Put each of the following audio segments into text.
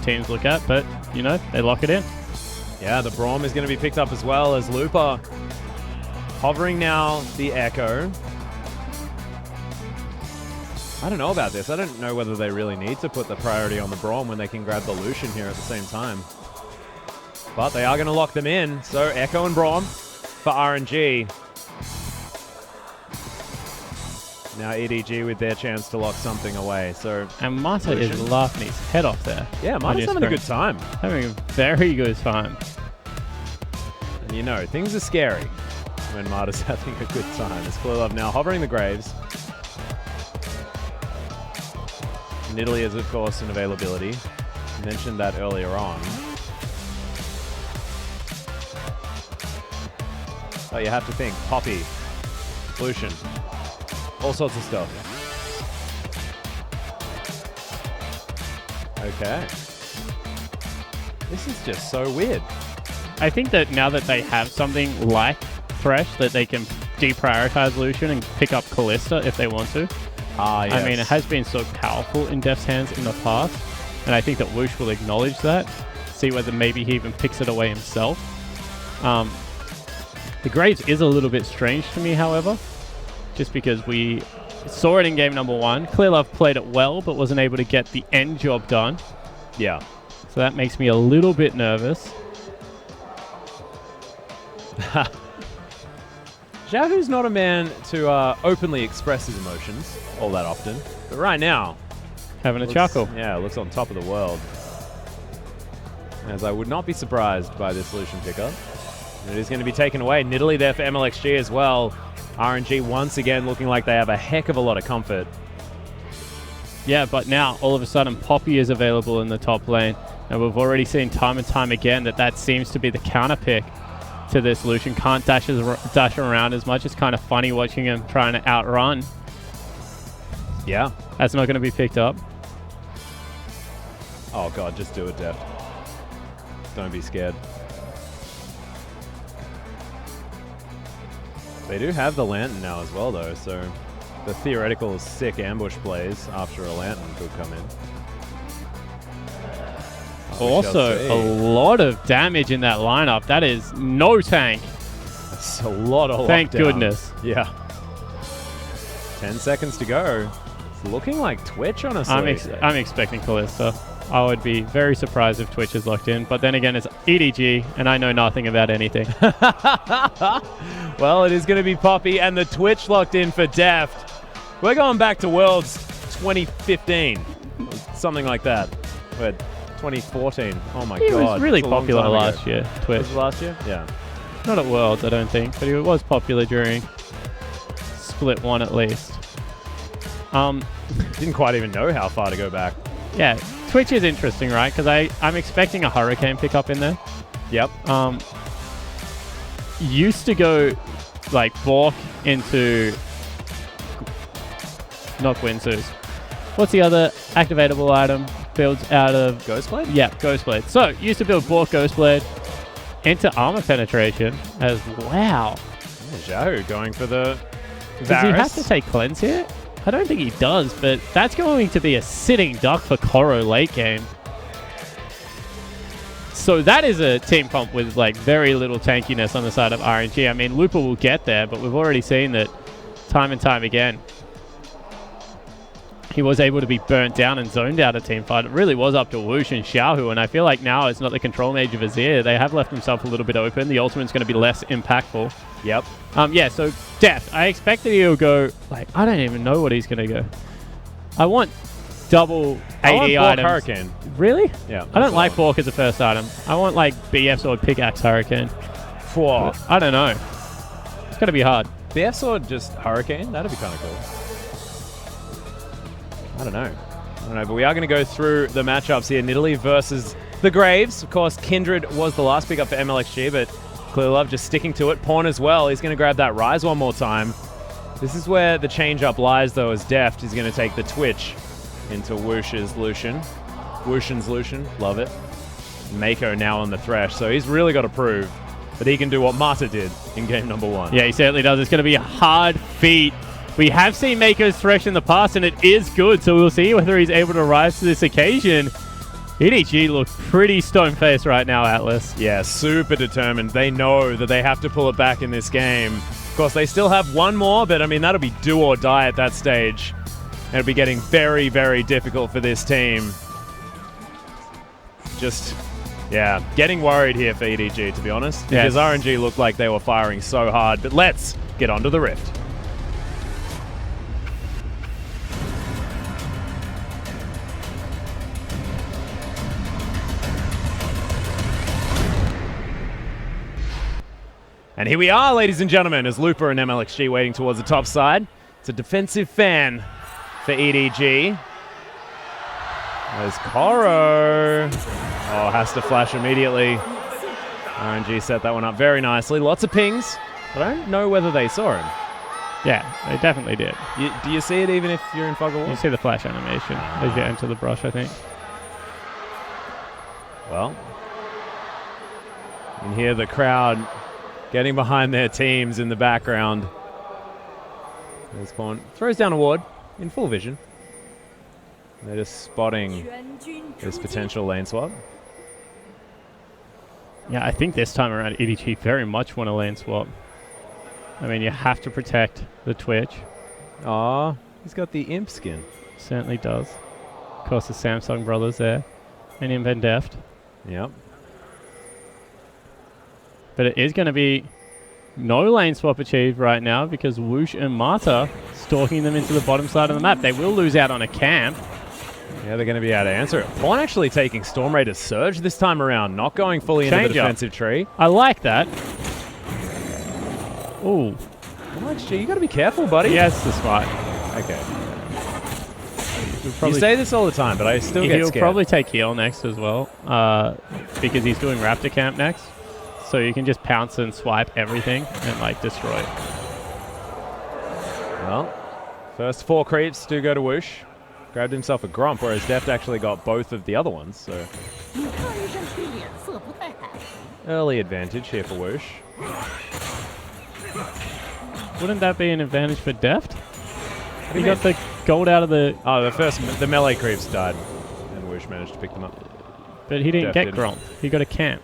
teams look at, but, you know, they lock it in. Yeah, the Braum is going to be picked up as well as Looper hovering now the Ekko. I don't know about this. I don't know whether they really need to put the priority on the Braum when they can grab the Lucian here at the same time. But they are going to lock them in. So Ekko and Braum for RNG. Now EDG with their chance to lock something away. So and Mata is laughing his head off there. Yeah, Mata's having a good time. Having a very good time. And you know, things are scary when Mata's having a good time. It's ClearLove now hovering the Graves. Nidalee is, of course, an availability. I mentioned that earlier on. Oh, you have to think. Poppy. Lucian. All sorts of stuff. Okay. This is just so weird. I think that now that they have something like Thresh, that they can deprioritize Lucian and pick up Kalista if they want to. Yes. I mean, it has been so powerful in Deft's hands in the past, and I think that Wuxx will acknowledge that, see whether maybe he even picks it away himself. The Graves is a little bit strange to me, however, just because we saw it in game number 1. ClearLove played it well, but wasn't able to get the end job done. Yeah. So that makes me a little bit nervous. xiohu's not a man to openly express his emotions all that often, but right now, having a chuckle. Yeah, looks on top of the world. As I would not be surprised by this Lucian pickup. And it is going to be taken away. Nidalee there for mlxg as well. RNG once again looking like they have a heck of a lot of comfort. Yeah, but now all of a sudden Poppy is available in the top lane, and we've already seen time and time again that seems to be the counter pick to this Lucian. Can't dash around as much. It's kind of funny watching him trying to outrun. Yeah. That's not going to be picked up. Oh god, just do it, Deft. Don't be scared. They do have the Lantern now as well though, so the theoretical sick ambush plays after a Lantern could come in. Also, a lot of damage in that lineup. That is no tank. That's a lot of Thank lockdown. Goodness. Yeah. 10 seconds to go. It's looking like Twitch, honestly. I'm expecting Kalista. I would be very surprised if Twitch is locked in. But then again, it's EDG, and I know nothing about anything. Well, it is going to be Poppy and the Twitch locked in for Deft. We're going back to Worlds 2015. Something like that. 2014. Oh my god. He was really popular last year, Twitch. Was it last year? Yeah. Not at Worlds, I don't think, but he was popular during Split 1 at least. Didn't quite even know how far to go back. Yeah, Twitch is interesting, right? Because I'm expecting a Hurricane pickup in there. Yep. Used to go like Bork into not Gwinsus. What's the other activatable item? Builds out of Ghostblade? Yeah, Ghostblade. So used to build Bork Ghostblade into armor penetration as wow. xiohu going for the Varus. Does he have to take cleanse here? I don't think he does, but that's going to be a sitting duck for Koro late game. So that is a team comp with like very little tankiness on the side of RNG. I mean, Looper will get there, but we've already seen that time and time again. He was able to be burnt down and zoned out a team fight. It really was up to Wuxx and xiohu, and I feel like now it's not the control mage of Azir. They have left himself a little bit open. The ultimate's going to be less impactful. Yep. Yeah, so Deft. I expect that he'll go, like, I don't even know what he's going to go. I want double AD items. Hurricane. Really? Yeah. I don't like Bork as a first item. I want, like, BF Sword, Pickaxe, Hurricane. Whoa. I don't know. It's going to be hard. BF Sword, just Hurricane? That'd be kind of cool. I don't know, but we are going to go through the matchups here. Nidalee versus the Graves. Of course, Kindred was the last pickup for mlxg, but ClearLove just sticking to it. Pawn as well. He's going to grab that Ryze one more time. This is where the change-up lies, though, as Deft is going to take the Twitch into Wuxx's Lucian. Wuxx's Lucian. Love it. Meiko now on the Thresh, so he's really got to prove that he can do what Mata did in game number 1. Yeah, he certainly does. It's going to be a hard feat. We have seen Meiko's Thresh in the past, and it is good, so we'll see whether he's able to rise to this occasion. EDG look pretty stone-faced right now, Atlus. Yeah, super determined. They know that they have to pull it back in this game. Of course, they still have one more, but I mean, that'll be do or die at that stage. It'll be getting very, very difficult for this team. Just, yeah, getting worried here for EDG, to be honest. Because RNG looked like they were firing so hard. But let's get onto the Rift. And here we are, ladies and gentlemen, as Looper and mlxg waiting towards the top side. It's a defensive fan for EDG. There's Koro. Oh, has to flash immediately. RNG set that one up very nicely. Lots of pings, but I don't know whether they saw him. Yeah, they definitely did. Do you see it even if you're in fog of war? You see the flash animation as you enter the brush, I think. Well, you can hear the crowd getting behind their teams in the background. There's Pawn. Throws down a ward in full vision. They're just spotting this potential lane swap. Yeah, I think this time around EDG very much want a lane swap. I mean, you have to protect the Twitch. Aw, he's got the imp skin. Certainly does. Of course, the Samsung brothers there. And Imp and Deft. Yep. But it is going to be no lane swap achieved right now because Wuxx and Marta stalking them into the bottom side of the map. They will lose out on a camp. Yeah, they're going to be able to answer it. Pawn actually taking Storm Raider's Surge this time around, not going fully into the defensive tree. I like that. Ooh. mlxg, you got to be careful, buddy. Yes, the spot. Okay. You say this all the time, but I still get scared. He'll probably take heal next as well because he's doing Raptor Camp next. So you can just pounce and swipe everything and like destroy it. Well, first 4 creeps do go to Wuxx. Grabbed himself a Gromp, whereas Deft actually got both of the other ones. So early advantage here for Wuxx. Wouldn't that be an advantage for Deft? He got the gold out of the... Oh, the melee creeps died, and Wuxx managed to pick them up. But he didn't get Gromp. He got a camp.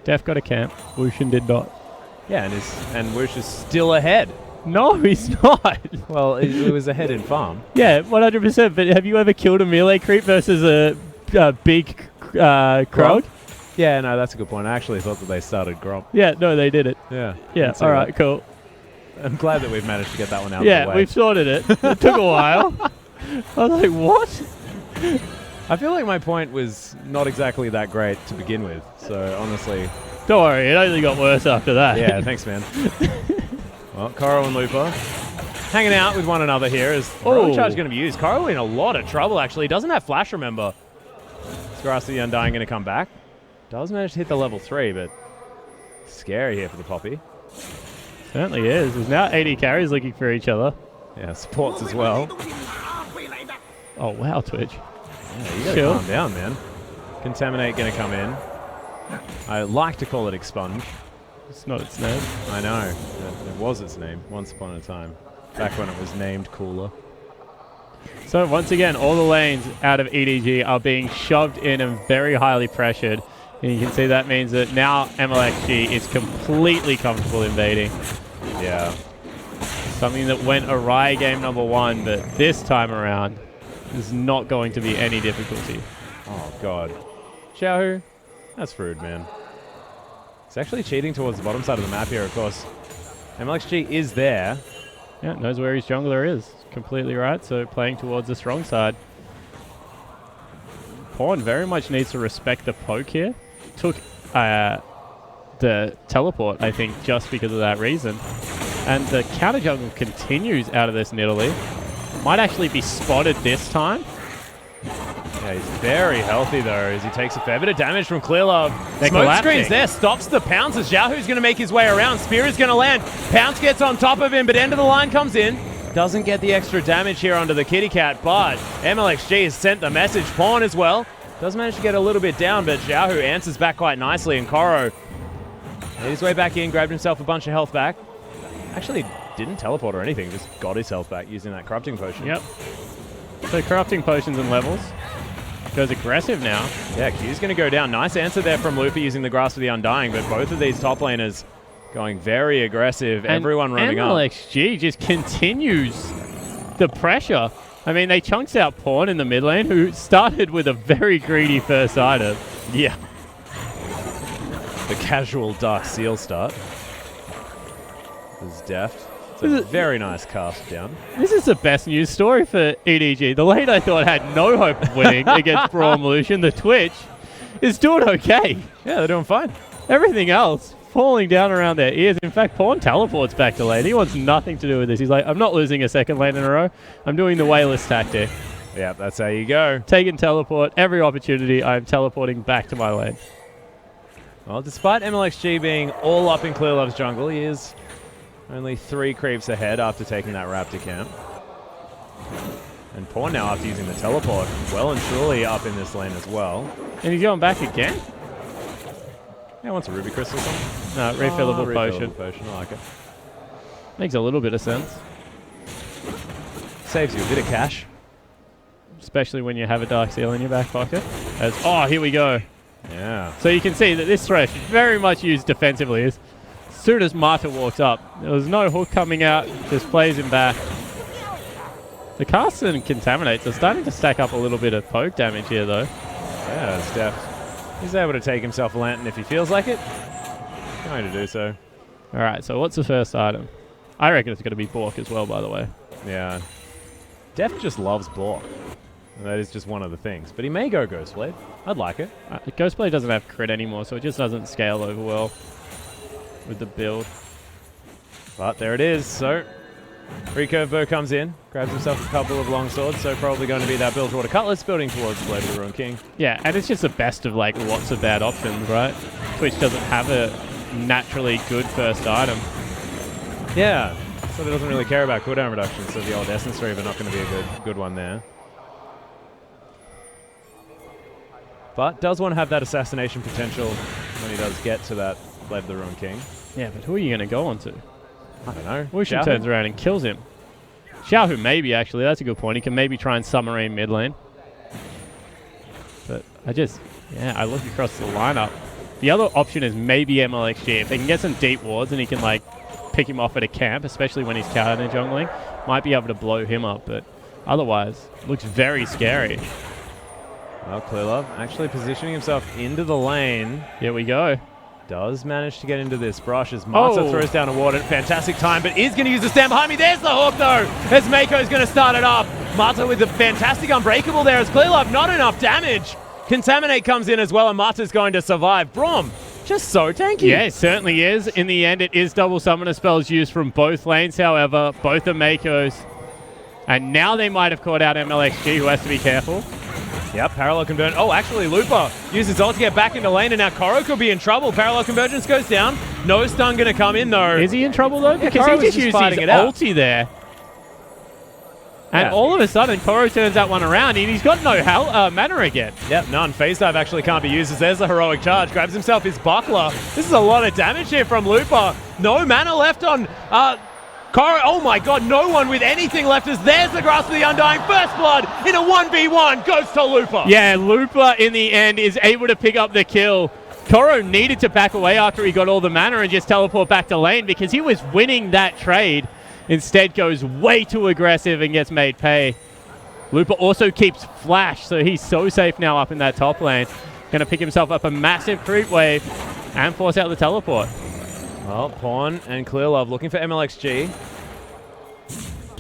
Deft got a camp. Lucian did not. Yeah, and Wuxx is still ahead. No, he's not. Well, it was ahead in farm. Yeah, 100%. But have you ever killed a melee creep versus a big Krog? Yeah, no, that's a good point. I actually thought that they started Gromp. Yeah, no, they did it. Yeah. Yeah, all right, cool. I'm glad that we've managed to get that one out of the way. Yeah, we've sorted it. It took a while. I was like, what? I feel like my point was not exactly that great to begin with, so honestly... Don't worry, it only got worse after that. Yeah, thanks, man. Well, Koro and Looper hanging out with one another here as Rogue Charge is going to be used. Koro in a lot of trouble, actually. He doesn't have Flash, remember. Is Grass the Undying going to come back? Does manage to hit the level 3, but scary here for the Poppy. Certainly is. There's now 80 carries looking for each other. Yeah, supports as well. Oh, wow, Twitch. Yeah, you got to calm down, man. Contaminate going to come in. I like to call it Expunge. It's not its name. I know. It was its name once upon a time. Back when it was named cooler. So once again, all the lanes out of EDG are being shoved in and very highly pressured. And you can see that means that now mlxg is completely comfortable invading. Yeah. Something that went awry game number 1, but this time around is not going to be any difficulty. Oh, God. xiohu? That's rude, man. It's actually cheating towards the bottom side of the map here, of course. mlxg is there. Yeah, knows where his jungler is. Completely right, so playing towards the strong side. Pawn very much needs to respect the poke here. Took the teleport, I think, just because of that reason. And the counter jungle continues out of this Nidalee. Might actually be spotted this time. Yeah, he's very healthy, though, as he takes a fair bit of damage from ClearLove. Smoke screen's there, stops the pounce as xiohu's going to make his way around. Spear is going to land. Pounce gets on top of him, but end of the line comes in. Doesn't get the extra damage here onto the kitty cat, but mlxg has sent the message. Pawn as well. Does manage to get a little bit down, but xiohu answers back quite nicely, and Koro made his way back in, grabbed himself a bunch of health back. Actually didn't teleport or anything, just got his health back using that corrupting potion. Yep. So corrupting potions and levels. goes aggressive now. Yeah, Q's going to go down. Nice answer there from Lupa using the Grasp of the Undying, but both of these top laners going very aggressive. And everyone running up. mlxg just continues the pressure. I mean, they chunks out Pawn in the mid lane, who started with a very greedy first item. Yeah. The casual Dark Seal start. This is Deft. It's a very nice cast down. This is the best news story for EDG. The lane I thought had no hope of winning against Braum Lucian, the Twitch, is doing okay. Yeah, they're doing fine. Everything else falling down around their ears. In fact, Pawn teleports back to lane. He wants nothing to do with this. He's like, I'm not losing a second lane in a row. I'm doing the Wayless tactic. Yeah, that's how you go. Take and teleport. Every opportunity, I'm teleporting back to my lane. Well, despite mlxg being all up in ClearLove's jungle, he is only 3 creeps ahead after taking that Raptor camp. And Pawn now, after using the teleport, well and truly up in this lane as well. And he's going back again? Yeah, wants a Ruby Crystal or something. No, refillable potion. Refillable potion, I like it. Makes a little bit of sense. Saves you a bit of cash. Especially when you have a Dark Seal in your back pocket. Oh, here we go. Yeah. So you can see that this Thresh is very much used defensively. As soon as Marta walks up, there was no hook coming out, just plays him back. The casts and contaminates are starting to stack up a little bit of poke damage here, though. Yeah, it's Deft. He's able to take himself a lantern if he feels like it. Going to do so. All right, so what's the first item? I reckon it's going to be Bork as well, by the way. Yeah. Deft just loves Bork. That is just one of the things. But he may go Ghostblade. I'd like it. Ghostblade doesn't have crit anymore, so it just doesn't scale over well with the build. But there it is. So, Recurve Bow comes in, grabs himself a couple of long swords, so probably going to be that Bilgewater Cutlass building towards Blade of the Ruined King. Yeah, and it's just the best of like lots of bad options, right? Twitch doesn't have a naturally good first item. Yeah, so it doesn't really care about cooldown reduction, so the old Essence Reaver not going to be a good one there. But does want to have that assassination potential when he does get to that Blade of the Ruined King. Yeah, but who are you going to go on to? I don't know. Lucian turns around and kills him. xiohu maybe, actually. That's a good point. He can maybe try and submarine mid lane. But I look across the lineup. The other option is maybe mlxg. If they can get some deep wards and he can like pick him off at a camp, especially when he's counter jungling, might be able to blow him up. But otherwise, looks very scary. Well, ClearLove actually positioning himself into the lane. Here we go. Does manage to get into this brush as Marta throws down a ward at fantastic time, but is going to use the stand behind me. There's the hook, though, as Meiko is going to start it up. Marta with the fantastic Unbreakable there as ClearLove, not enough damage. Contaminate comes in as well, and Marta's going to survive. Braum, just so tanky. Yeah, it certainly is. In the end, it is double summoner spells used from both lanes, however. Both are Meiko's. And now they might have caught out mlxg, who has to be careful. Yep, parallel convergence. Oh, actually, Lupa uses ult to get back into lane, and now Koro could be in trouble. Parallel convergence goes down. No stun going to come in, though. Is he in trouble, though? Because Koro he just used his ulti there. And all of a sudden, Koro turns that one around, and he's got no mana again. Yep, none. Phase dive actually can't be used as there's the heroic charge. Grabs himself his buckler. This is a lot of damage here from Lupa. No mana left on Koro. Oh my god, no one with anything left as there's the Grasp of the Undying. First blood in a 1v1 goes to Lupa. Yeah, Lupa in the end is able to pick up the kill. Koro needed to back away after he got all the mana and just teleport back to lane because he was winning that trade. Instead goes way too aggressive and gets made pay. Lupa also keeps Flash, so he's so safe now up in that top lane. Going to pick himself up a massive creep wave and force out the teleport. Well, Pawn and ClearLove looking for mlxg,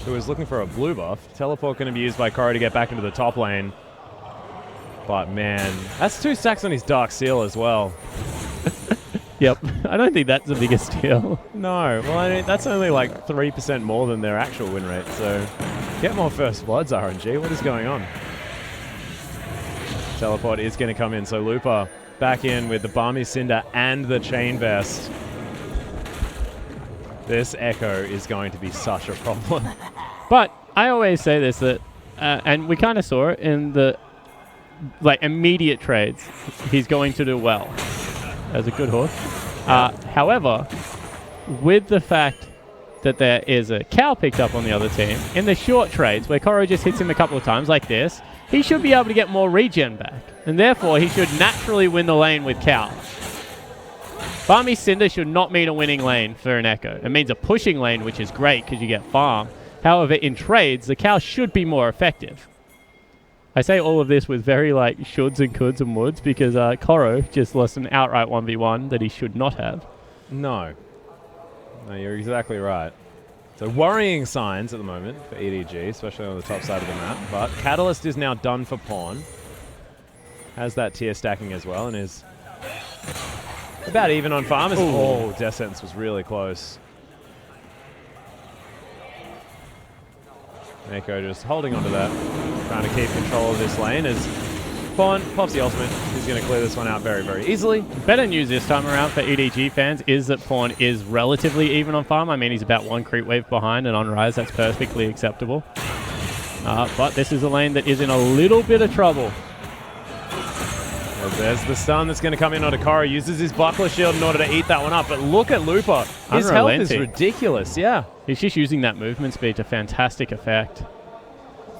who is looking for a blue buff. Teleport going to be used by Koro to get back into the top lane. But man, that's 2 stacks on his Dark Seal as well. Yep, I don't think that's the biggest deal. No, well, I mean, that's only like 3% more than their actual win rate, so get more First Bloods, RNG. What is going on? Teleport is going to come in, so Lupa back in with the Balmy Cinder and the Chain Vest. This Ekko is going to be such a problem. But I always say this, that, and we kind of saw it in the immediate trades, he's going to do well. As a good horse. However, with the fact that there is a cow picked up on the other team, in the short trades where Koro just hits him a couple of times like this, he should be able to get more regen back. And therefore, he should naturally win the lane with Cow. Farming Cinder should not mean a winning lane for an Ekko. It means a pushing lane, which is great because you get farm. However, in trades, the Cow should be more effective. I say all of this with very like shoulds and coulds and woulds because Koro just lost an outright 1v1 that he should not have. No, you're exactly right. So worrying signs at the moment for EDG, especially on the top side of the map. But Catalyst is now done for Pawn. Has that tier stacking as well and is about even on farmers. Oh, Death Sentence was really close. Meiko just holding onto that, trying to keep control of this lane as Pawn pops the ultimate. He's going to clear this one out very, very easily. Better news this time around for EDG fans is that Pawn is relatively even on farm. I mean, he's about 1 creep wave behind, and on Ryze, that's perfectly acceptable. But this is a lane that is in a little bit of trouble. There's the stun that's going to come in onto Koro. Uses his buckler shield in order to eat that one up. But look at Looper. His health is ridiculous. Yeah. He's just using that movement speed to fantastic effect.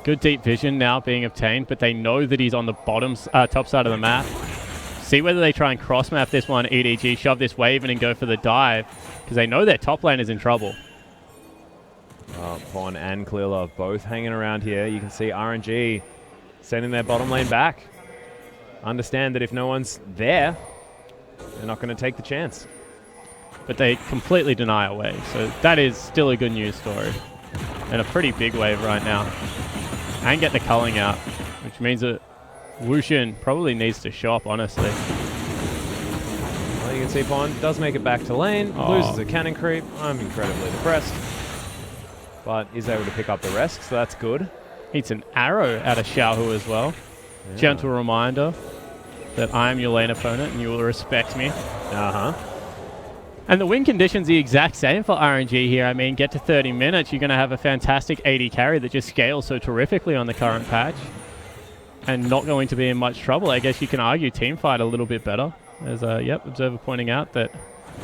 Good deep vision now being obtained, but they know that he's on the top side of the map. See whether they try and cross map this one, EDG, shove this wave in and go for the dive, because they know their top lane is in trouble. Pawn and ClearLove both hanging around here. You can see RNG sending their bottom lane back. Understand that if no one's there, they're not going to take the chance. But they completely deny a wave, so that is still a good news story. And a pretty big wave right now. And get the culling out, which means that Lucian probably needs to shop, honestly. Well, you can see Pawn does make it back to lane, loses a cannon creep. I'm incredibly depressed. But is able to pick up the rest, so that's good. Eats an arrow out of xiohu as well. Yeah. Gentle reminder that I am your lane opponent and you will respect me. And the win condition's the exact same for RNG here. I mean, get to 30 minutes, you're going to have a fantastic AD carry that just scales so terrifically on the current patch. And not going to be in much trouble. I guess you can argue team fight a little bit better. As, Observer pointing out that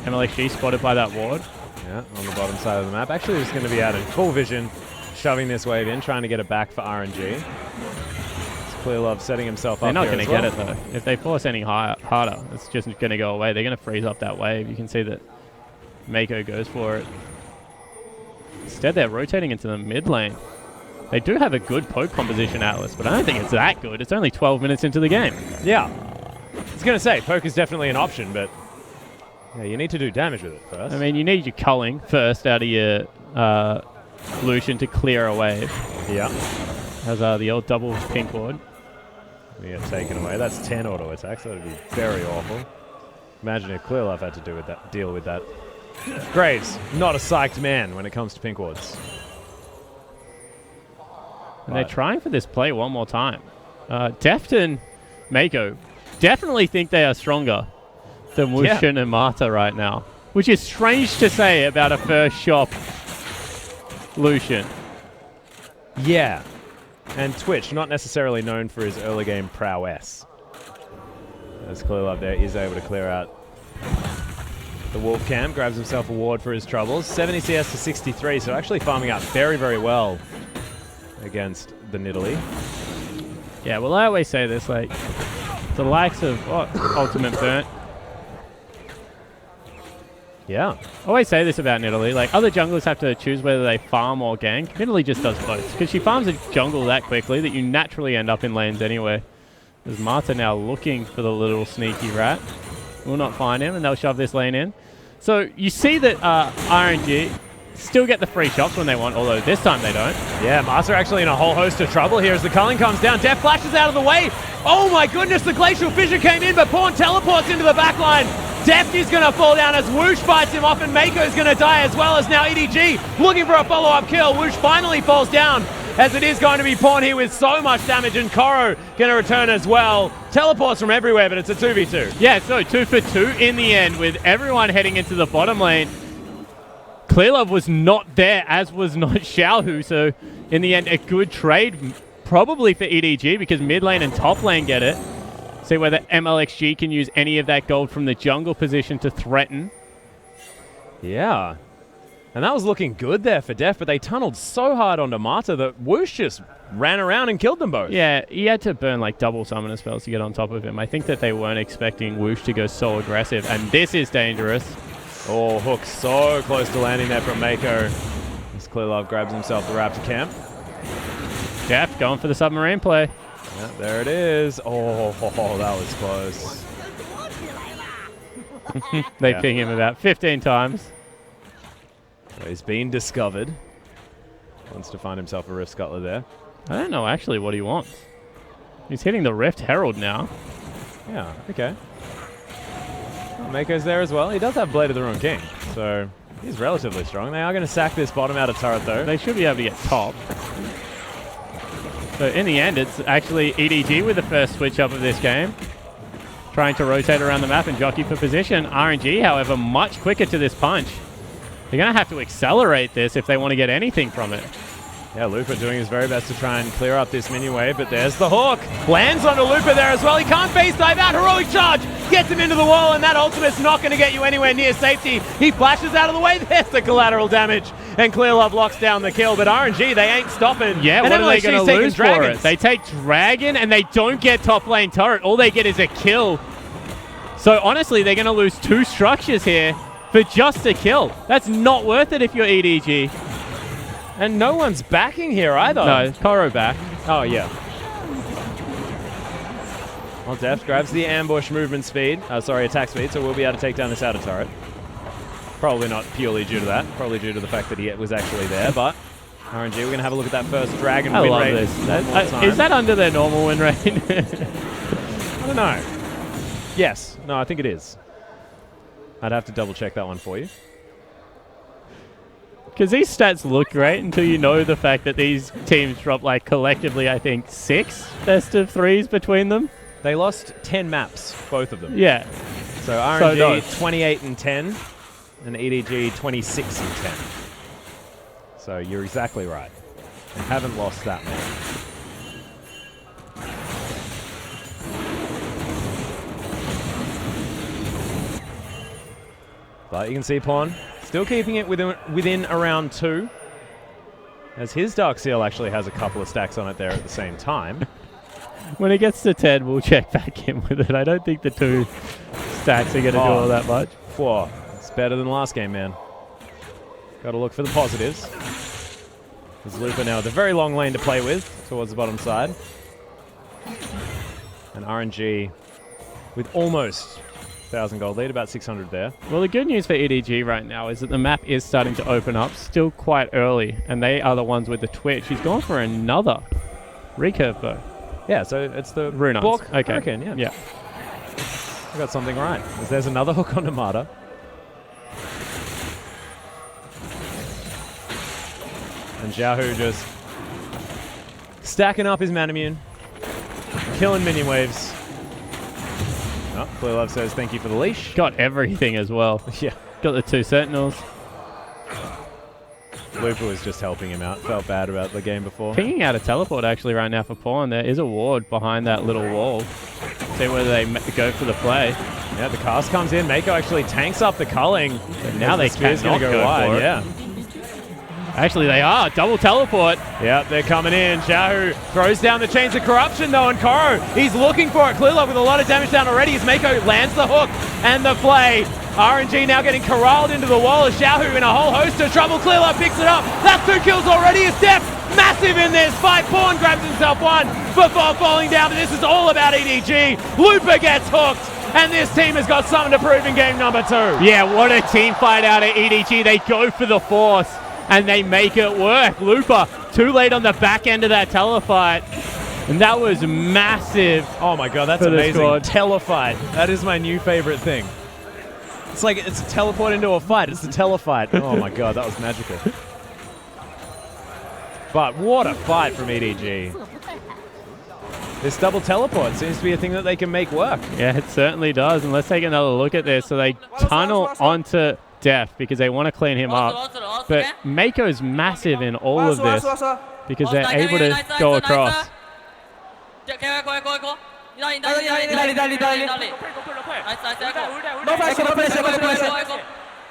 mlxg spotted by that ward. Yeah, on the bottom side of the map. Actually, it's going to be out in full vision, shoving this wave in, trying to get it back for RNG. ClearLove setting himself up. They're not going to get it though. If they force any harder, it's just going to go away. They're going to freeze up that wave. You can see that Meiko goes for it. Instead, they're rotating into the mid lane. They do have a good poke composition, Atlus, but I don't think it's that good. It's only 12 minutes into the game. Yeah. I was going to say, poke is definitely an option, but yeah, you need to do damage with it first. I mean, you need your culling first out of your Lucian to clear a wave. Yeah. As the old double pink ward. We get taken away. That's 10 auto attacks. That would be very awful. Imagine if ClearLove had to deal with that. Graves, not a psyched man when it comes to pink wards. And they're trying for this play one more time. Deft and Meiko definitely think they are stronger than Lucian and Marta right now. Which is strange to say about a first shop Lucian. Yeah. And Twitch, not necessarily known for his early game prowess. As ClearLove there is able to clear out the Wolf Cam, grabs himself a ward for his troubles. 70 CS to 63, so actually farming up very, very well against the Nidalee. Yeah, well, I always say this, like, the likes of Ultimate Burnt. Yeah. I always say this about Nidalee, like, other junglers have to choose whether they farm or gank. Nidalee just does both, because she farms a jungle that quickly that you naturally end up in lanes anyway. There's Marta now looking for the little sneaky rat. Will not find him, and they'll shove this lane in. So you see that RNG still get the free shots when they want, although this time they don't. Yeah, Marta actually in a whole host of trouble here as the culling comes down. Deft flashes out of the way. Oh my goodness, the Glacial Fissure came in, but Pawn teleports into the back line. Deft is going to fall down as Wuxx fights him off, and Meiko is going to die as well as now EDG looking for a follow-up kill. Wuxx finally falls down as it is going to be Pawn here with so much damage, and Koro going to return as well. Teleports from everywhere, but it's a 2v2. Yeah, so 2 for 2 in the end with everyone heading into the bottom lane. ClearLove was not there, as was not xiohu, so in the end a good trade probably for EDG because mid lane and top lane get it. See whether mlxg can use any of that gold from the jungle position to threaten. Yeah. And that was looking good there for Deft, but they tunneled so hard onto Mata that Wuxx just ran around and killed them both. Yeah, he had to burn like double summoner spells to get on top of him. I think that they weren't expecting Wuxx to go so aggressive, and this is dangerous. Oh, Hook so close to landing there from Meiko. As ClearLove grabs himself the Raptor camp. Deft going for the submarine play. Yeah, there it is. Oh, that was close. They ping him about 15 times. So he's been discovered. Wants to find himself a Rift Scuttler there. I don't know actually what he wants. He's hitting the Rift Herald now. Yeah, okay. Well, Meiko's there as well. He does have Blade of the Ruined King, so he's relatively strong. They are going to sack this bottom outer turret though. They should be able to get top. So in the end, it's actually EDG with the first switch up of this game. Trying to rotate around the map and jockey for position. RNG, however, much quicker to this punch. They're going to have to accelerate this if they want to get anything from it. Yeah, Lupa doing his very best to try and clear up this mini wave, but there's the hook. Lands onto Lupa there as well. He can't base dive out. Heroic charge gets him into the wall, and that ultimate's not going to get you anywhere near safety. He flashes out of the way. There's the collateral damage, and ClearLove locks down the kill. But RNG, they ain't stopping. Yeah, and what are they going to lose for it? They take Dragon, and they don't get top lane turret. All they get is a kill. So honestly, they're going to lose 2 structures here for just a kill. That's not worth it if you're EDG. And no one's backing here either. No, Koro back. Oh, yeah. Well, Deft grabs the ambush movement speed. Attack speed, so we'll be able to take down this outer turret. Probably not purely due to that. Probably due to the fact that he was actually there, but RNG, we're going to have a look at that first Dragon win rate. I love this. Is that under their normal win rate? I don't know. Yes. No, I think it is. I'd have to double check that one for you. Because these stats look great until you know the fact that these teams drop like collectively, I think, 6 best of 3s between them. They lost 10 maps, both of them. Yeah. So RNG 28 and 10, and EDG 26 and 10. So you're exactly right. They haven't lost that many. But you can see Pawn still keeping it within around 2. As his Dark Seal actually has a couple of stacks on it there at the same time. When it gets to 10, we'll check back in with it. I don't think the 2 stacks are going to do all that much. 4. It's better than last game, man. Got to look for the positives. There's Lupa now with a very long lane to play with towards the bottom side. And RNG with almost 1,000 gold lead, about 600 there. Well, the good news for EDG right now is that the map is starting to open up, still quite early, and they are the ones with the Twitch. He's gone for another recurve, though. Yeah, so it's the Runons. Book. Okay. Hurricane, yeah. Yeah. I got something right. There's another hook on Mata. And xiohu just stacking up his Manamune, killing minion waves. Oh, ClearLove says thank you for the leash. Got everything as well. Yeah. Got the 2 Sentinels. Lupa was just helping him out. Felt bad about the game before. Pinging out a teleport actually right now for Pawn. There is a ward behind that little wall. See whether they go for the play. Yeah, the cast comes in. Meiko actually tanks up the culling. And now they can't cannot go wide. for it. Yeah. Actually, they are. Double teleport. Yeah, they're coming in. xiohu throws down the Chains of Corruption, though, and Koro, he's looking for it. ClearLove with a lot of damage down already as Meiko lands the hook and the play. RNG now getting corralled into the wall as xiohu in a whole host of trouble. ClearLove picks it up. That's 2 kills already. It's Deft massive in this fight. Pawn grabs himself 1 before falling down, but this is all about EDG. Lupa gets hooked, and this team has got something to prove in game number 2. Yeah, what a team fight out of EDG. They go for the force, and they make it work. Lupa, too late on the back end of that telefight. And that was massive. Oh my god, that's amazing. Telefight. That is my new favorite thing. It's like it's a teleport into a fight. It's a telefight. Oh my god, that was magical. But what a fight from EDG. This double teleport seems to be a thing that they can make work. Yeah, it certainly does. And let's take another look at this. So they tunnel onto Deft because they want to clean him up. But Meiko's massive in all of this because they're able to go across.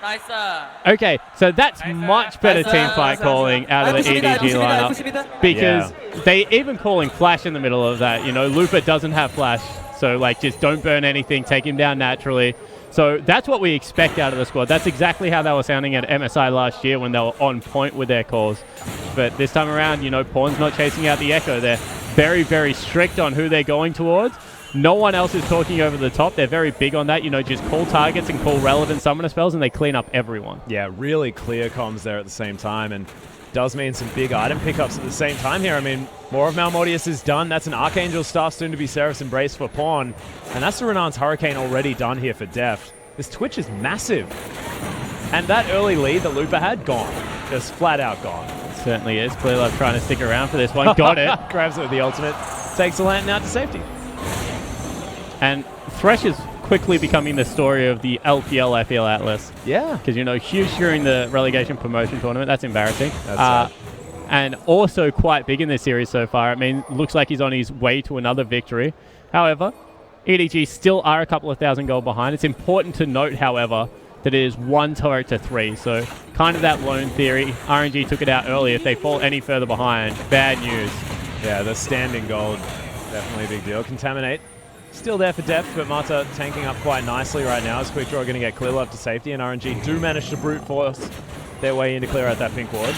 Okay, so that's much better team fight calling out of the EDG lineup, because they even calling flash in the middle of that. You know, Lupa doesn't have flash, so like just don't burn anything, take him down naturally. So that's what we expect out of the squad. That's exactly how they were sounding at MSI last year when they were on point with their calls. But this time around, you know, Pawn's not chasing out the Ekko. They're very, very strict on who they're going towards. No one else is talking over the top. They're very big on that. You know, just call targets and call relevant summoner spells, and they clean up everyone. Yeah, really clear comms there at the same time, and does mean some big item pickups at the same time here. I mean, more of Malmodius is done. That's an Archangel Staff, soon to be Seraph's Embrace for Pawn. And that's the Renan's Hurricane already done here for Deft. This Twitch is massive. And that early lead that Lupa had, gone. Just flat out gone. It certainly is. ClearLove trying to stick around for this one. Got it. Grabs it with the ultimate. Takes the Lantern out to safety. And Thresh is quickly becoming the story of the LPL, I feel, Atlus. Yeah. Because, you know, huge during the relegation promotion tournament. That's embarrassing. That's and also quite big in this series so far. I mean, looks like he's on his way to another victory. However, EDG still are a couple of thousand gold behind. It's important to note, however, that it is 1 turret to 3. So kind of that lone theory. RNG took it out early. If they fall any further behind, bad news. Yeah, the standing gold, definitely a big deal. Contaminate. Still there for Deft, but Mata tanking up quite nicely right now. As Quick Draw going to get ClearLove to safety, and RNG do manage to brute force their way in to clear out that pink ward.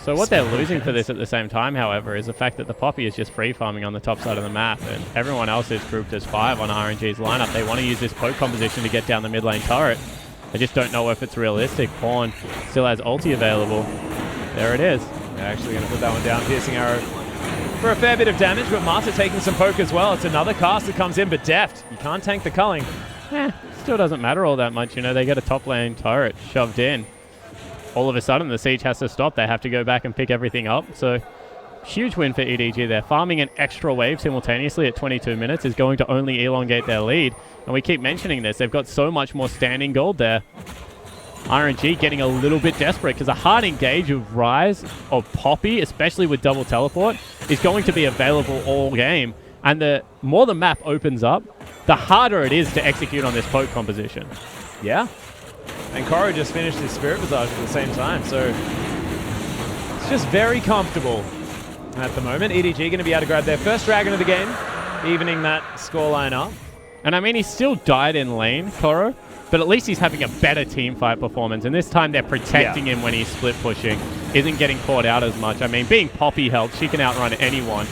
So what they're losing for this at the same time, however, is the fact that the Poppy is just free farming on the top side of the map, and everyone else is grouped as 5 on RNG's lineup. They want to use this poke composition to get down the mid lane turret. They just don't know if it's realistic. Pawn still has ulti available. There it is. They're actually going to put that one down. Piercing arrow for a fair bit of damage, but Mata taking some poke as well. It's another cast that comes in, but Deft, you can't tank the culling. Still doesn't matter all that much. You know, they get a top lane turret shoved in. All of a sudden, the siege has to stop. They have to go back and pick everything up. So, huge win for EDG there. Farming an extra wave simultaneously at 22 minutes is going to only elongate their lead. And we keep mentioning this. They've got so much more standing gold there. RNG getting a little bit desperate because a hard engage of Ryze or Poppy, especially with double teleport, is going to be available all game. And the more the map opens up, the harder it is to execute on this poke composition. Yeah. And Koro just finished his Spirit Visage at the same time, so it's just very comfortable at the moment. EDG going to be able to grab their first dragon of the game, evening that scoreline up. And I mean, he still died in lane, Koro, but at least he's having a better team fight performance. And this time they're protecting him when he's split pushing, isn't getting caught out as much. I mean, being Poppy helps, she can outrun anyone.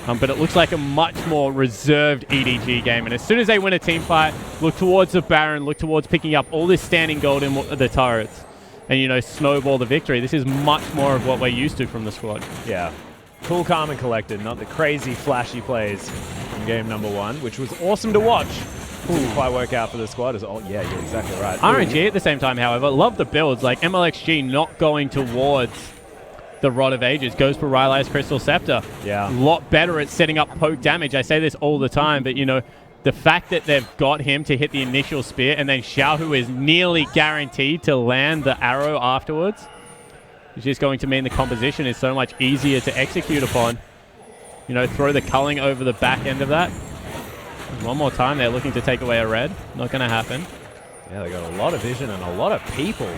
But it looks like a much more reserved EDG game. And as soon as they win a team fight, look towards the Baron, look towards picking up all this standing gold in the turrets. And, you know, snowball the victory. This is much more of what we're used to from the squad. Yeah. Cool, calm, and collected. Not the crazy, flashy plays from game number 1, which was awesome to watch. Didn't quite work out for the squad. Yeah, you're exactly right. RNG at the same time, however, love the builds. Like mlxg not going towards the Rod of Ages, goes for Ryze's Crystal Scepter. Yeah. A lot better at setting up poke damage. I say this all the time, but, you know, the fact that they've got him to hit the initial spear and then xiohu is nearly guaranteed to land the arrow afterwards is just going to mean the composition is so much easier to execute upon. You know, throw the culling over the back end of that. One more time, they're looking to take away a red. Not going to happen. Yeah, they got a lot of vision and a lot of people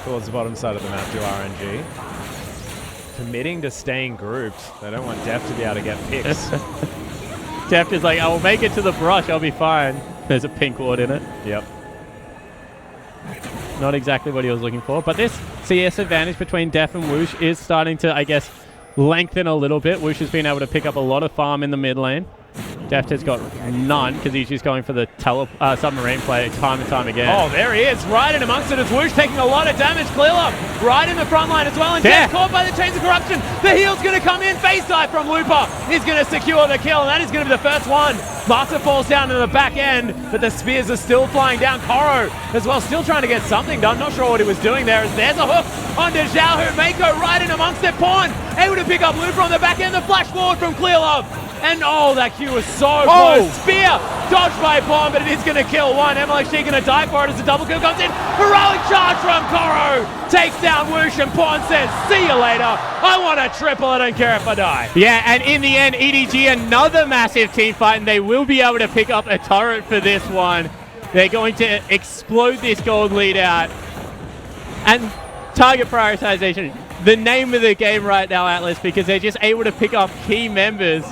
towards the bottom side of the map to RNG. Committing to staying grouped. They don't want Deft to be able to get picks. Deft is like, I will make it to the brush, I'll be fine. There's a pink ward in it. Yep. Not exactly what he was looking for, but this CS advantage between Deft and Wuxx is starting to, I guess, lengthen a little bit. Wuxx has been able to pick up a lot of farm in the mid lane. Deft has got none because he's just going for the submarine play time and time again. Oh, there he is, right in amongst it. It's Wuxx taking a lot of damage. ClearLove right in the front line as well. And Deft caught by the Chains of Corruption. The heal's going to come in. Face dive from Lupa. He's going to secure the kill, and that is going to be the first one. Mata falls down to the back end, but the spears are still flying down. Koro as well, still trying to get something done. Not sure what he was doing there. There's a hook onto xiohu. Meiko right in amongst it. Pawn able to pick up Lupa on the back end. The flash forward from ClearLove. And oh, that Q was so close. Spear dodged by Braum, but it is going to kill one. mlxg going to die for it as the double kill comes in. Heroic charge from Koro. Takes down Wuxx, and Pawn says, see you later. I want a triple. I don't care if I die. Yeah, and in the end, EDG, another massive team fight, and they will be able to pick up a turret for this one. They're going to explode this gold lead out. And target prioritization, the name of the game right now, Atlus, because they're just able to pick up key members.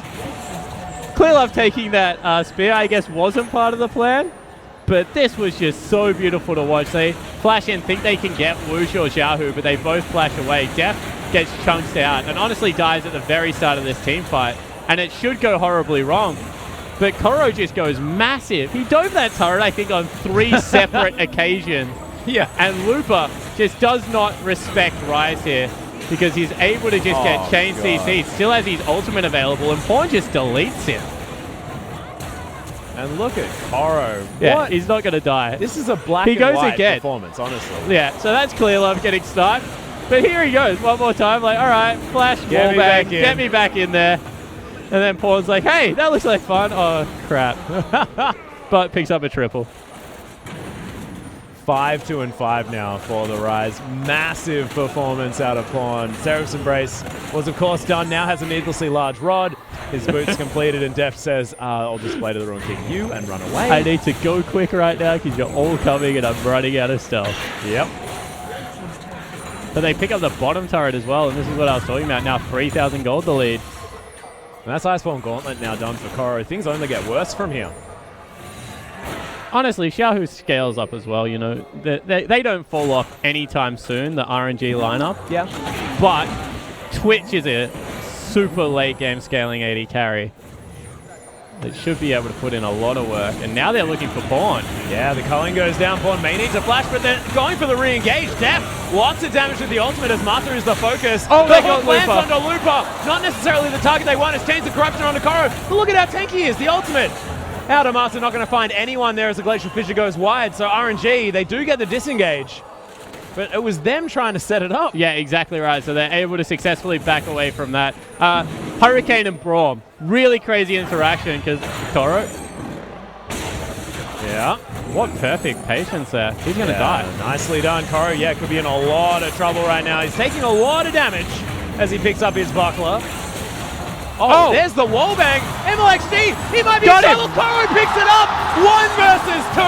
ClearLove taking that spear, I guess, wasn't part of the plan. But this was just so beautiful to watch. They flash in, think they can get Wuxx or xiohu, but they both flash away. Deft gets chunked out and honestly dies at the very start of this team fight. And it should go horribly wrong. But Koro just goes massive. He dove that turret, I think, on 3 separate occasions. Yeah. And Looper just does not respect Ryze here because he's able to just get chain CC. Still has his ultimate available, and Pawn just deletes him. And look at Koro. Yeah, what? He's not going to die. This is a black and white performance, honestly. Yeah, so that's ClearLove getting stuck. But here he goes one more time, like, all right, flash, wallbang, get me back in there. And then Pawn's like, hey, that looks like fun. Oh, crap. But picks up a triple. 5-2-5 now for the Ryze. Massive performance out of Pawn. Seraph's Embrace was, of course, done. Now has a needlessly large rod. His boot's completed, and Deft says, I'll just play to the Ruin King you and run away. I need to go quick right now because you're all coming and I'm running out of stealth. Yep. But they pick up the bottom turret as well, and this is what I was talking about. Now 3,000 gold the lead. And that's Iceborne Gauntlet now done for Koro. Things only get worse from here. Honestly, xiohu scales up as well, you know. They don't fall off anytime soon, the RNG lineup. Yeah. But Twitch is a super late game scaling AD carry. They should be able to put in a lot of work. And now they're looking for Pawn. Yeah, the culling goes down. Pawn may need to flash, but they're going for the re-engage. Deft, lots of damage with the ultimate as Martha is the focus. Oh, the they got lands Looper. onto Looper. Not necessarily the target they want. It's Chains of Corruption onto Koro. But look at how tanky he is. The ultimate. Out of Martha, not going to find anyone there as the Glacial Fissure goes wide. So RNG, they do get the disengage. But it was them trying to set it up. Yeah, exactly right. So they're able to successfully back away from that. Hurricane and Braum. Really crazy interaction because Koro. Yeah. What perfect patience there. He's going to die. Nicely done, Koro. Yeah, could be in a lot of trouble right now. He's taking a lot of damage as he picks up his buckler. Oh, there's the wallbang. mlxg, he might be solo. Koro picks it up. 1 versus 2.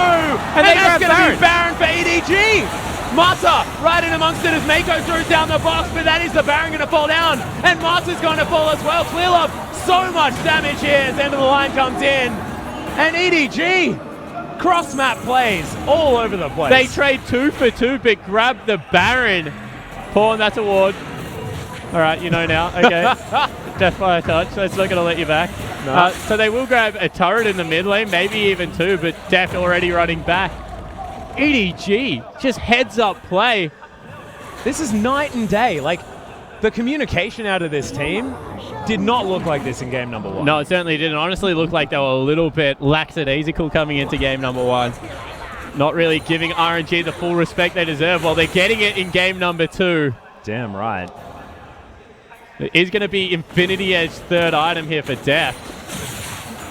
And that's going to be Baron for EDG. Mata right in amongst it as Meiko throws down the box, but that is the Baron going to fall down. And Mata's going to fall as well. ClearLove, so much damage here as the end of the line comes in. And EDG, cross-map plays all over the place. They trade 2 for 2, but grab the Baron. Pawn, that's a ward. All right, you know now. Okay. Death by a touch. That's not going to let you back. No. So they will grab a turret in the mid lane, maybe even 2, but Deft already running back. EDG, just heads up play. This is night and day. Like, the communication out of this team did not look like this in game number 1. No, it certainly didn't. Honestly, looked like they were a little bit lackadaisical coming into game number 1. Not really giving RNG the full respect they deserve while they're getting it in game number 2. Damn right. It is going to be Infinity Edge 3rd item here for Deft.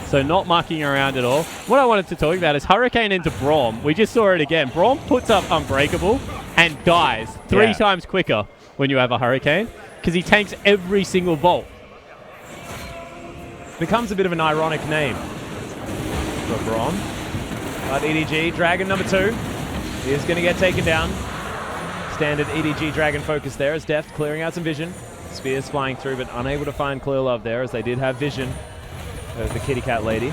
So not mucking around at all. What I wanted to talk about is Hurricane into Braum. We just saw it again. Braum puts up Unbreakable and dies 3 times quicker when you have a Hurricane because he tanks every single bolt. Becomes a bit of an ironic name for Braum. But EDG, Dragon number 2 is going to get taken down. Standard EDG Dragon focus there as Deft clearing out some vision. Spears flying through, but unable to find ClearLove there as they did have vision of the kitty cat lady.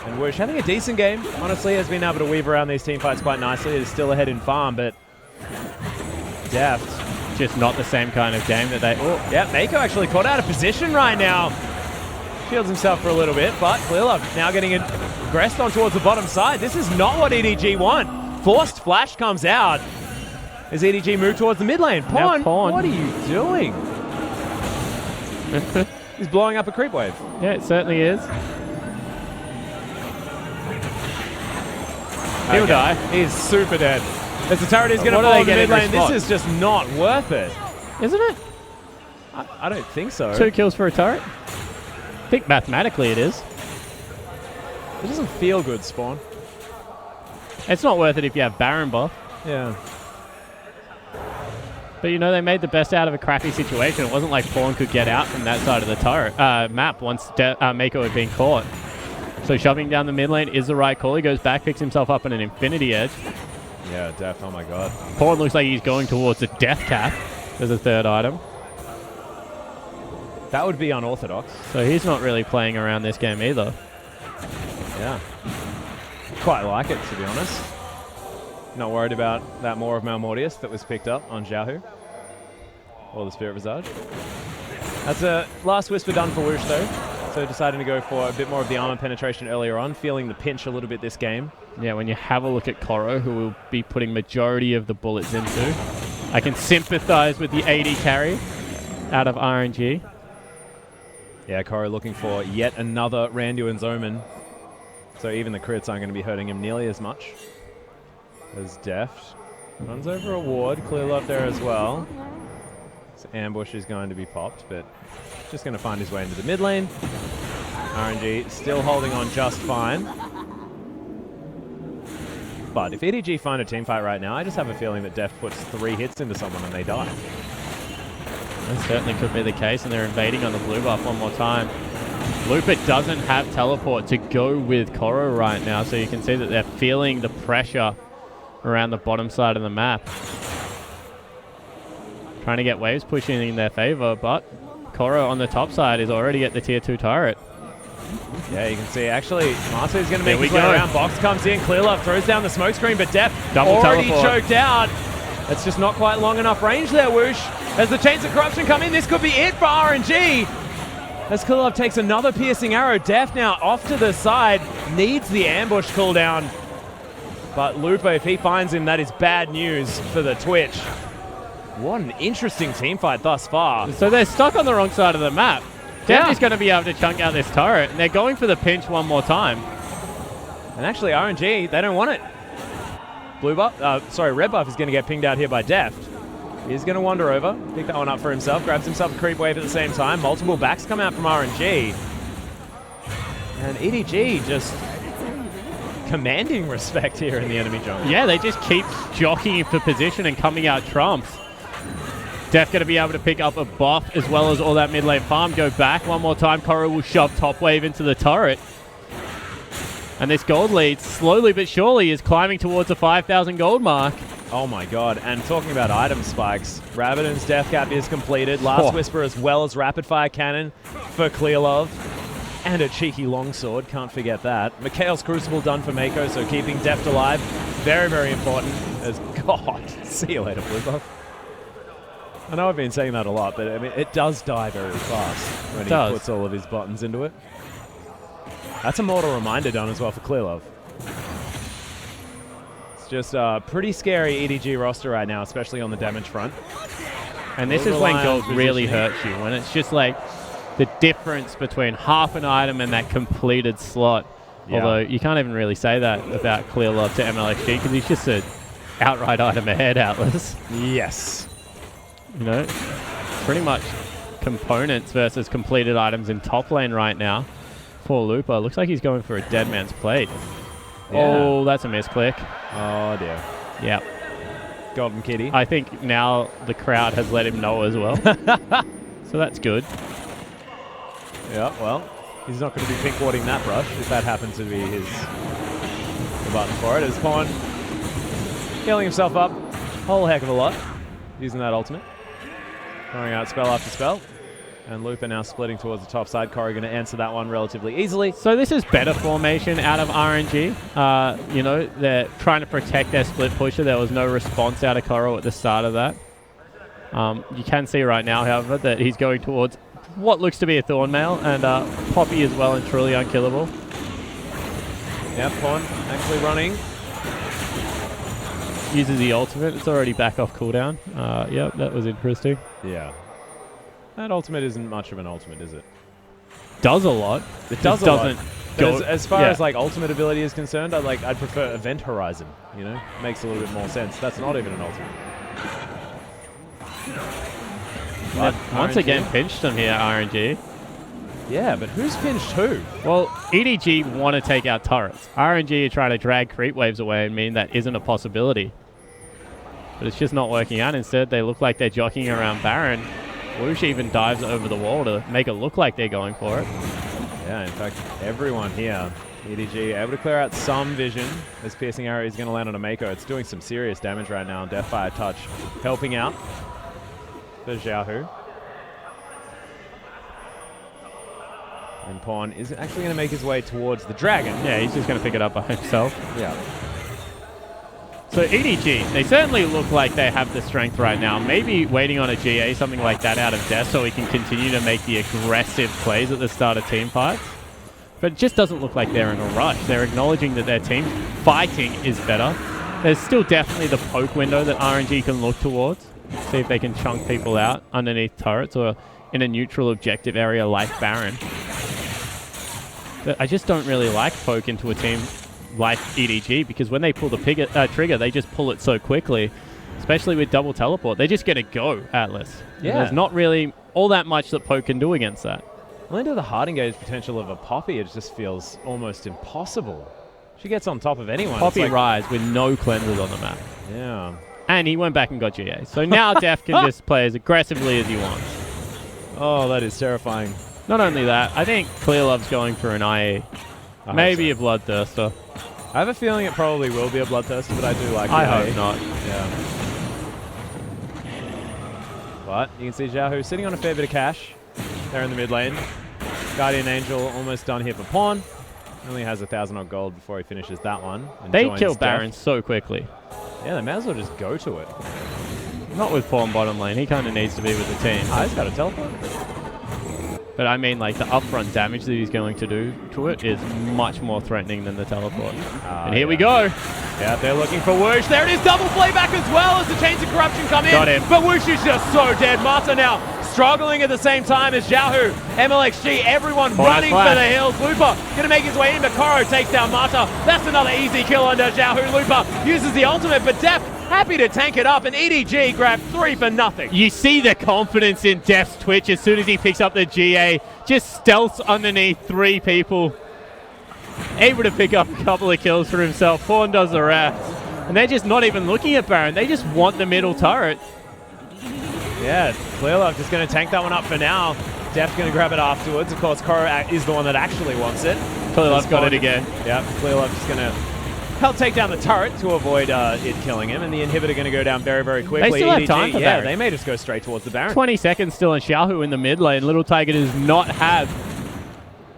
And Wuxx having a decent game, honestly, has been able to weave around these team fights quite nicely. It is still ahead in farm, but Deft, just not the same kind of game that they... Oh, yeah, Meiko actually caught out of position right now. Shields himself for a little bit, but ClearLove now getting aggressed on towards the bottom side. This is not what EDG want. Forced flash comes out as EDG move towards the mid lane. Pawn, what are you doing? He's blowing up a creep wave. Yeah, it certainly is. He'll die. He's super dead. As the turret is going to fall in the mid lane, this is just not worth it. Isn't it? I don't think so. 2 kills for a turret? I think mathematically it is. It doesn't feel good, Spawn. It's not worth it if you have Baron buff. Yeah. But, you know, they made the best out of a crappy situation. It wasn't like Pawn could get out from that side of the turret map once Meiko had been caught. So shoving down the mid lane is the right call. He goes back, picks himself up on an Infinity Edge. Yeah, Deft, oh my god. Pawn looks like he's going towards a Death Cap as a third item. That would be unorthodox. So he's not really playing around this game either. Yeah. Quite like it, to be honest. Not worried about that Maw of Malmortius that was picked up on Xiaohu. Or the Spirit Visage. That's a last whisper done for Wuxx though. So deciding to go for a bit more of the armor penetration earlier on, feeling the pinch a little bit this game. Yeah, when you have a look at Koro, who will be putting majority of the bullets into, I can sympathize with the AD carry out of RNG. Yeah, Koro looking for yet another Randuin's Omen. So even the crits aren't going to be hurting him nearly as much. As Deft runs over a ward, ClearLove there as well. So ambush is going to be popped, but just going to find his way into the mid lane. RNG still holding on just fine. But if EDG find a team fight right now, I just have a feeling that Deft puts 3 hits into someone and they die. That certainly could be the case, and they're invading on the blue buff one more time. Looper doesn't have teleport to go with Koro right now, so you can see that they're feeling the pressure around the bottom side of the map. Trying to get waves pushing in their favor, but Koro on the top side is already at the tier 2 turret. Yeah, you can see actually Martu's going to make his way around. Box comes in, ClearLove throws down the smoke screen, but Deft already choked out. It's just not quite long enough range there, Whoosh. As the Chains of Corruption come in, this could be it for RNG. As ClearLove takes another piercing arrow, Deft now off to the side, needs the ambush cooldown. But Lupo, if he finds him, that is bad news for the Twitch. What an interesting team fight thus far. So they're stuck on the wrong side of the map. Deft is going to be able to chunk out this turret, and they're going for the pinch one more time. And actually, RNG, they don't want it. Red buff is going to get pinged out here by Deft. He's going to wander over, pick that one up for himself, grabs himself a creep wave at the same time. Multiple backs come out from RNG. And EDG just commanding respect here in the enemy jungle. Yeah, they just keep jockeying for position and coming out trumps. Deft going to be able to pick up a buff as well as all that mid lane farm. Go back one more time. Koro will shove top wave into the turret. And this gold lead, slowly but surely, is climbing towards the 5,000 gold mark. Oh my god, and talking about item spikes, Rabadon's Death Cap is completed. Last Whisper as well as Rapid Fire Cannon for ClearLove. And a cheeky longsword, can't forget that. Mikhail's Crucible done for Meiko, so keeping Deft alive, very, very important. As God, see you later, Blue Buff. I know I've been saying that a lot, but I mean, it does die very fast when he puts all of his buttons into it. That's a mortal reminder done as well for ClearLove. It's just a pretty scary EDG roster right now, especially on the damage front. And this is when gold really hurts you, when it's just like the difference between half an item and that completed slot. Yeah. Although you can't even really say that about ClearLove to mlxg because he's just an outright item ahead, Atlus. Yes. You know, pretty much components versus completed items in top lane right now. For Lupo, looks like he's going for a dead man's plate. Yeah. Oh, that's a misclick. Oh dear. Yeah. Golden Kitty. I think now the crowd has let him know as well. So that's good. Yeah, well, he's not going to be pink warding that brush if that happens to be the button for it. As Pawn healing himself up a whole heck of a lot using that ultimate. Throwing out spell after spell. And Lupa now splitting towards the top side. Corey going to answer that one relatively easily. So this is better formation out of RNG. You know, they're trying to protect their split pusher. There was no response out of Koro at the start of that. You can see right now, however, that he's going towards what looks to be a Thornmail, and Poppy as well and truly unkillable. Yeah, Pawn actually running. Uses the ultimate. It's already back off cooldown. Yep, that was interesting. Yeah. That ultimate isn't much of an ultimate, is it? Does a lot. It does a lot. As far as like ultimate ability is concerned, I'd prefer Event Horizon. You know, makes a little bit more sense. That's not even an ultimate. But once again, pinched them here, RNG. Yeah, but who's pinched who? Well, EDG want to take out turrets. RNG are trying to drag creep waves away and mean that isn't a possibility. But it's just not working out. Instead, they look like they're jockeying around Baron. Wuxx even dives over the wall to make it look like they're going for it. Yeah, in fact, everyone here. EDG able to clear out some vision. This piercing arrow is going to land on a Meiko. It's doing some serious damage right now. Death by a touch, helping out for xiohu. And Pawn is actually going to make his way towards the dragon. Yeah, he's just going to pick it up by himself. Yeah. So EDG, they certainly look like they have the strength right now. Maybe waiting on a GA, something like that out of Deft, so he can continue to make the aggressive plays at the start of team fights. But it just doesn't look like they're in a rush. They're acknowledging that their team fighting is better. There's still definitely the poke window that RNG can look towards. See if they can chunk people out underneath turrets or in a neutral objective area like Baron. But I just don't really like poke into a team like EDG, because when they pull the trigger, they just pull it so quickly, especially with double teleport. They're just going to go Atlus. Yeah. There's not really all that much that poke can do against that. Well, into the hard engage potential of a Poppy, it just feels almost impossible. She gets on top of anyone. Poppy like Ryze with no cleansers on the map. Yeah. And he went back and got GA. So now Deft can just play as aggressively as he wants. Oh, that is terrifying. Not only that, I think ClearLove's going for an IE. Maybe a Bloodthirster. I have a feeling it probably will be a Bloodthirster, but I do like I the hope not. Yeah. But you can see xiohu sitting on a fair bit of cash there in the mid lane. Guardian Angel almost done here for Pawn. Only has 1,000 odd gold before he finishes that one. They kill Baron so quickly. Yeah, they may as well just go to it. Not with Pawn bottom lane. He kind of needs to be with the team. He's got a teleport. But I mean, like, the upfront damage that he's going to do to it is much more threatening than the teleport. And here we go. Yeah, they're looking for Wuxx. There it is, double playback as well as the Chains of Corruption come in. Got him. But Wuxx is just so dead. Mata now struggling at the same time as xiohu, mlxg, everyone running for the hills. Lupa going to make his way in, but Koro takes down Mata. That's another easy kill under xiohu. Lupa uses the ultimate, but Deft happy to tank it up, and EDG grabbed 3 for nothing. You see the confidence in Deft's Twitch as soon as he picks up the GA. Just stealths underneath 3 people. Able to pick up a couple of kills for himself. Pawn does the rest. And they're just not even looking at Baron. They just want the middle turret. Yeah, ClearLove just going to tank that one up for now. Deft's going to grab it afterwards. Of course, Koro is the one that actually wants it. ClearLove got it again. Yeah, ClearLove just going to help take down the turret to avoid it killing him, and the inhibitor going to go down very, very quickly. They still have time for Baron. They may just go straight towards the Baron. 20 seconds still in xiohu in the mid lane. Little Tiger does not have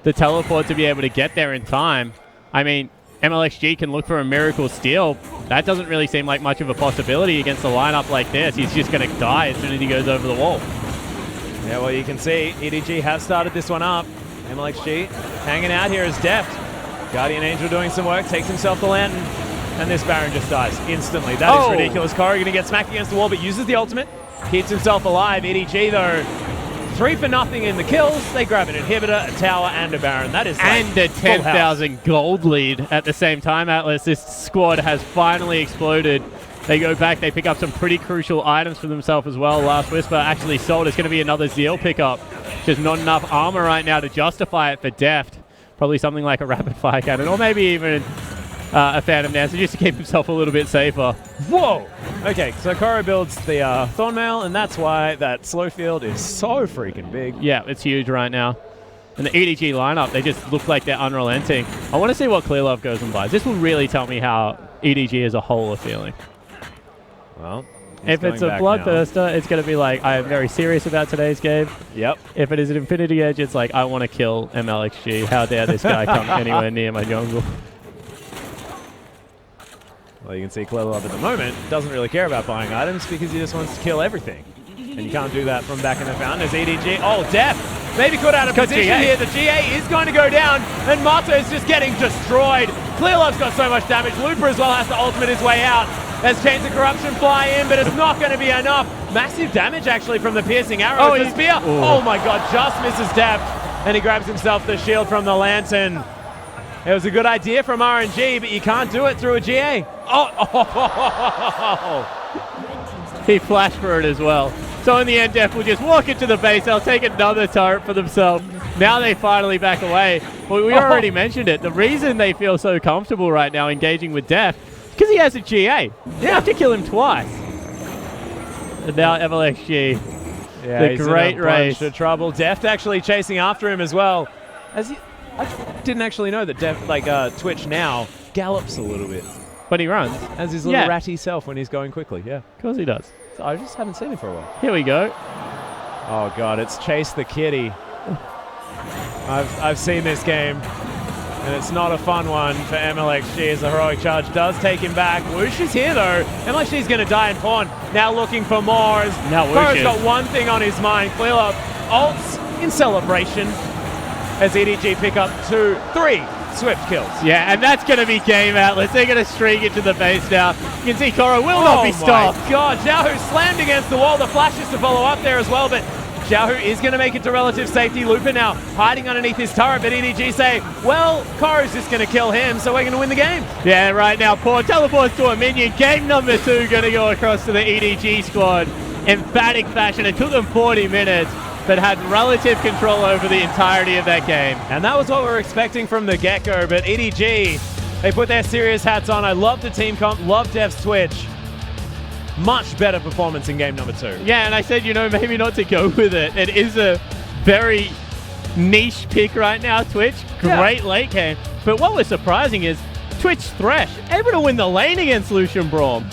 the teleport to be able to get there in time. I mean, mlxg can look for a miracle steal. That doesn't really seem like much of a possibility against a lineup like this. He's just going to die as soon as he goes over the wall. Yeah, well, you can see EDG have started this one up. mlxg hanging out here as Deft. Guardian Angel doing some work, takes himself the lantern, and this Baron just dies instantly. That is ridiculous. Koro going to get smacked against the wall, but uses the ultimate. Keeps himself alive. EDG, though, 3 for nothing in the kills. They grab an inhibitor, a tower, and a Baron. That is like and a 10,000 gold lead at the same time, Atlus. This squad has finally exploded. They go back, they pick up some pretty crucial items for themselves as well. Last Whisper actually sold. It's going to be another Zeal pickup. Just not enough armor right now to justify it for Deft. Probably something like a rapid fire cannon, or maybe even a Phantom Dancer, just to keep himself a little bit safer. Whoa! Okay, so Koro builds the Thornmail, and that's why that slow field is so freaking big. Yeah, it's huge right now. And the EDG lineup, they just look like they're unrelenting. I want to see what ClearLove goes and buys. This will really tell me how EDG as a whole are feeling. Well, if it's a Bloodthirster, it's going to be like, I am very serious about today's game. Yep. If it is an Infinity Edge, it's like, I want to kill mlxg. How dare this guy come anywhere near my jungle? Well, you can see ClearLove at the moment doesn't really care about buying items because he just wants to kill everything. And you can't do that from back in the fountain as EDG. Oh, Deft! Maybe caught out of position here. The GA is going to go down, and Mata is just getting destroyed. ClearLove's got so much damage. Looper as well has to ultimate his way out as Chains of Corruption fly in, but it's not going to be enough. Massive damage, actually, from the piercing arrow. The spear. Oh, my God. Just misses Deft, and he grabs himself the shield from the lantern. It was a good idea from RNG, but you can't do it through a GA. He flashed for it as well. So in the end, Deft will just walk into the base. They'll take another turret for themselves. Now they finally back away. Well, we already mentioned it. The reason they feel so comfortable right now engaging with Deft is because he has a GA. You have to kill him twice. And now mlxg. Yeah, the great race. Of trouble. Deft actually chasing after him as well. I didn't actually know that Twitch now gallops a little bit. But he runs. As his little ratty self when he's going quickly, yeah. Of course he does. So I just haven't seen it for a while. Here we go. Oh god, it's Chase the Kitty. I've seen this game, and it's not a fun one for mlxg as the heroic charge does take him back. Wuxx is here though. mlxg is going to die in pawn. Now looking for more. Now Koro's got one thing on his mind. ClearLove ults in celebration as EDG pick up 2-3 swift kills. Yeah, and that's going to be game Atlus. They're going to streak it to the base now. You can see Koro will not be stopped. Oh my god, xiohu slammed against the wall. The flash is to follow up there as well, but xiohu is going to make it to relative safety. Looper now hiding underneath his turret, but EDG say, well, Koro's just going to kill him, so we're going to win the game. Yeah, right now, Pawn teleports to a minion. Game number 2 going to go across to the EDG squad. Emphatic fashion. It took them 40 minutes, but had relative control over the entirety of that game. And that was what we were expecting from the get-go, but EDG, they put their serious hats on. I love the team comp, love Deft's Twitch. Much better performance in game number 2. Yeah, and I said, you know, maybe not to go with it. It is a very niche pick right now, Twitch. Great late game. But what was surprising is Twitch Thresh able to win the lane against Lucian Braum.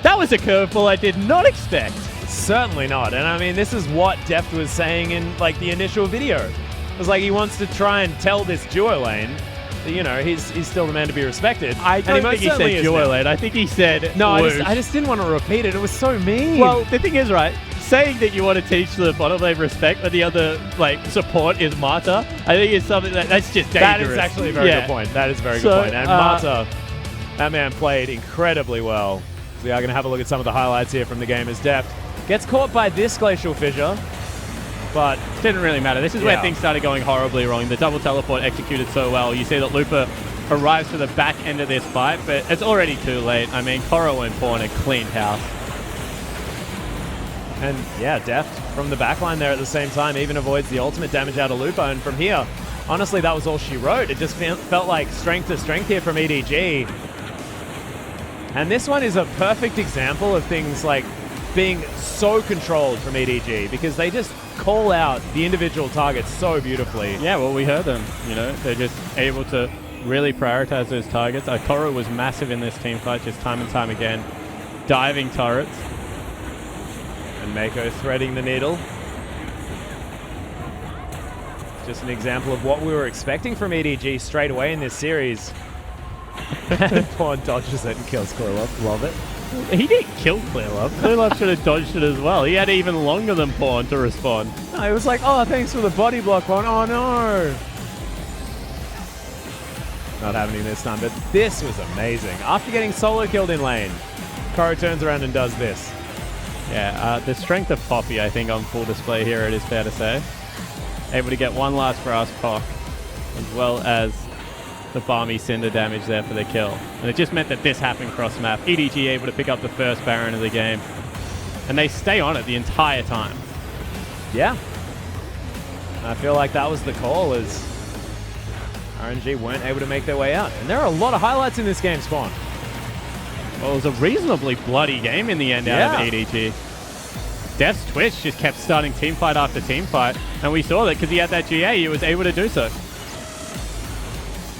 That was a curveball I did not expect. Certainly not. And I mean, this is what Deft was saying in like the initial video. It was like he wants to try and tell this duo lane that, you know, he's still the man to be respected. I don't think he said duo lane. I think he said no, I just didn't want to repeat it. It was so mean. Well, the thing is, right, saying that you want to teach the bottom lane respect when the other like support is Marta, I think it's something that's just dangerous. That is actually a very good point. That is a very good point. And Marta, that man played incredibly well. We are going to have a look at some of the highlights here from the game as Deft gets caught by this Glacial Fissure, but it didn't really matter. This is where things started going horribly wrong. The double teleport executed so well. You see that Looper arrives to the back end of this fight, but it's already too late. I mean, Koro and Pawn had cleaned house. And yeah, Deft from the backline there at the same time even avoids the ultimate damage out of Looper. And from here, honestly, that was all she wrote. It just felt like strength to strength here from EDG. And this one is a perfect example of things like being so controlled from EDG because they just call out the individual targets so beautifully. Yeah, well, we heard them. You know, they're just able to really prioritize those targets. Koro was massive in this team fight, just time and time again. Diving turrets. And Meiko threading the needle. Just an example of what we were expecting from EDG straight away in this series. Pawn dodges it and kills ClearLove. Love it. He didn't kill ClearLove. ClearLove should have dodged it as well. He had even longer than Pawn to respond. No, it was like, oh, thanks for the body block, Pawn. Oh, no. Not happening this time, but this was amazing. After getting solo killed in lane, Koro turns around and does this. Yeah, the strength of Poppy, I think, on full display here, it is fair to say. Able to get one last brass cock, as well as the balmy cinder damage there for the kill. And it just meant that this happened cross map. EDG able to pick up the first Baron of the game. And they stay on it the entire time. Yeah. I feel like that was the call as RNG weren't able to make their way out. And there are a lot of highlights in this game, Spawn. Well, it was a reasonably bloody game in the end out of EDG. Deft's Twitch just kept starting teamfight after teamfight. And we saw that because he had that GA, he was able to do so.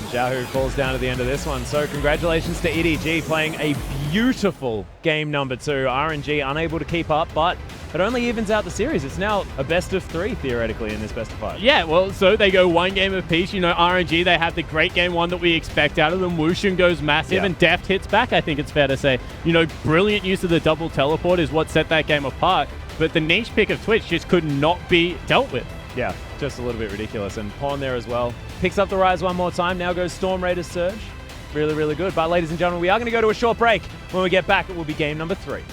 xiohu falls down at the end of this one. So congratulations to EDG playing a beautiful game number 2. RNG unable to keep up, but it only evens out the series. It's now a best of 3 theoretically in this best of 5. Yeah, well, so they go one game apiece. You know, RNG, they have the great game 1 that we expect out of them. Lucian goes massive and Deft hits back, I think it's fair to say. You know, brilliant use of the double teleport is what set that game apart. But the niche pick of Twitch just could not be dealt with. Yeah, just a little bit ridiculous. And Pawn there as well. Picks up the Ryze one more time. Now goes Storm Raider's Surge. Really, really good. But ladies and gentlemen, we are going to go to a short break. When we get back, it will be game number 3.